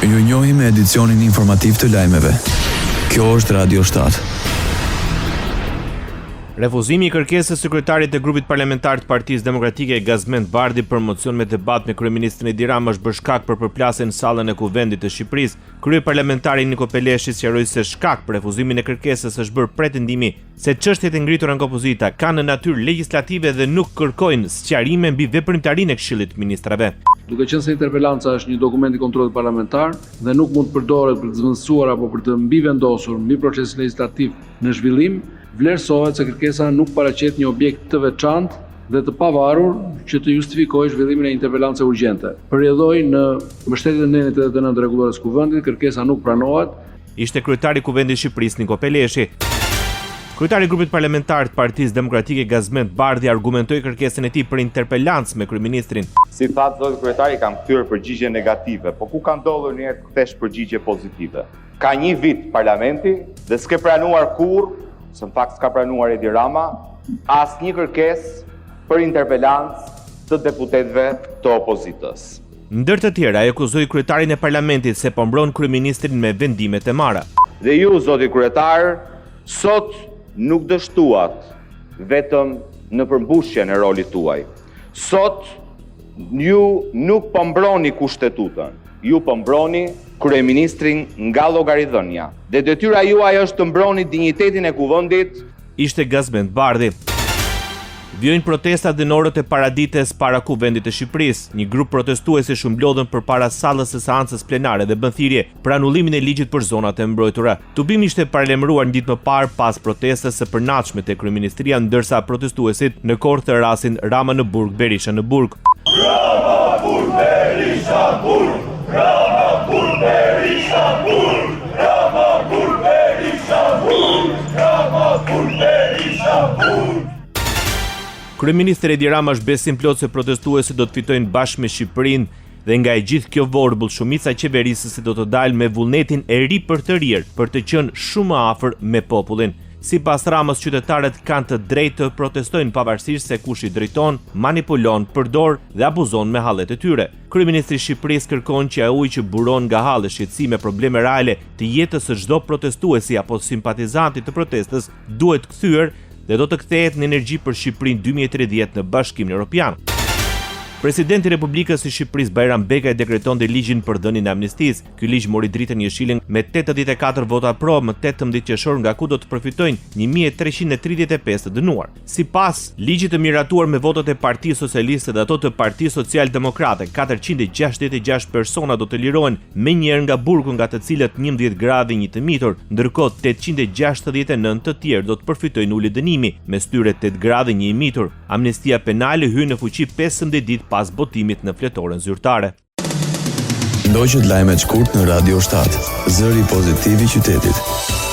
Ju njohim me edicionin informativ të lajmeve. Kjo është Radio 7. Refuzimi i kërkesës sekretarit të grupit parlamentar të Partisë Demokratike Gazmend Bardhi për mocion me debat me kryeministrin Edi Rama është bërë shkak për përplasje në sallën e Kuvendit të Shqipërisë. Kryeparlamentari Niko Peleshi sqaroi se shkak për refuzimin e kërkesës është bërë pretendimi se çështjet e ngritura nga opozita kanë natyrë legjislative dhe nuk kërkojnë sqarime mbi veprimtarinë e Këshillit të Ministrave. Duke qenë se interpelanca është një dokument i kontrollit parlamentar dhe nuk mund të përdoret për të zvendësuar apo për të mbivendosur mbi procesin legjislativ në zhvillim, vlerësohet se kërkesa nuk paraqet një objekt të veçantë dhe të pavarur që të justifikojë zhvillimin e interpelancës urgjente. Përjedhoi në mbështetjen e nënit 89 të rregullores Kuvendit, kërkesa nuk pranohet. Ishte kryetari i Kuvendit të Shqipërisë Niko Peleshi. Kryetari i grupit parlamentar të Partisë Demokratike Gazmend Bardhi argumentoi kërkesën e tij për interpelancë me kryeministrin. Si thatë zoti kryetari, kam kthyer përgjigje negative, po ku ka ndodhur një herë të kthesh përgjigje pozitive? Ka një vit parlamenti dhe s'ke pranuar kurrë, se në fakt s'ka pranuar Edi Rama, asnjë kërkesë për interpelancë të deputetëve të opozitës. Ndër të tjera, ai akuzoi kryetarin e parlamentit se po mbron kryeministrin me vendimet e marra. Dhe ju, zoti kryetar, sot nuk dështuat vetëm në përmbushjen e rolit tuaj. Sot ju nuk po mbroni kushtetutën, ju po mbroni kryeministrin nga llogaridhënia. Dhe detyra juaj është të mbroni dinjitetin e kuvendit. Ishte Gazmend Bardhi. Vjojnë protestat dhe në orët e paradites para Kuvendit të Shqipërisë. Një grup protestuesi shumblodhen përpara sallës së seancës plenare dhe bën thirrje për anullimin e ligjit për zonat e mbrojtura. Tubimi ishte paralajmëruar një ditë më parë pas protestës së përnatshme te kryeministria, ndërsa protestuesit në Korë therasin Rama në burg, Berisha në burg. Rama burg, Berisha burg, Rama burg, Berisha burg, Rama burg, Berisha burg, Rama burg, Berisha burg. Kryeministri Edi Rama është besim plot se protestuesit do të fitojnë bashkë me Shqipërinë dhe nga e gjithë kjo vorbull shumica e qeverisë do të dalë me vullnetin e ri për të rirë, për të qenë shumë më afër me popullin. Sipas Ramës, qytetarët kanë të drejtë të protestojnë pavarësisht se kush i drejton, manipulon, përdor dhe abuzon me hallet e tyre. Kryeministri i Shqipërisë kërkon që ai që buron nga hallet shqetësi me probleme reale të jetës së çdo protestuesi apo simpatizanti të protestës duhet kthyer dhe do të kthehet në energji për Shqipërinë 2030 në Bashkimin Evropian. Presidenti i Republikës së Shqipërisë Bajram Bekaj dekretonte ligjin për dhënien e amnistisë. Ky ligj mori dritën jeshile me 84 vota pro më 18 qershor, nga ku do të përfitojnë 1335 të dënuar. Sipas ligjit të miratuar me votat e Partisë Socialiste dhe ato të Partisë Social-Demokrate, 466 persona do të lirohen menjëherë nga burgu, nga të cilët 11 grave një të mitur, ndërkohë 869 të tjerë do të përfitojnë ulje dënimi, mes tyre 8 grave një i mitur. Amnestia penale hyn në fuqi 15 ditë pas botimit në fletorën zyrtare. Ndoqët lajmet shkurt në Radio 7, zëri pozitiv i qytetit.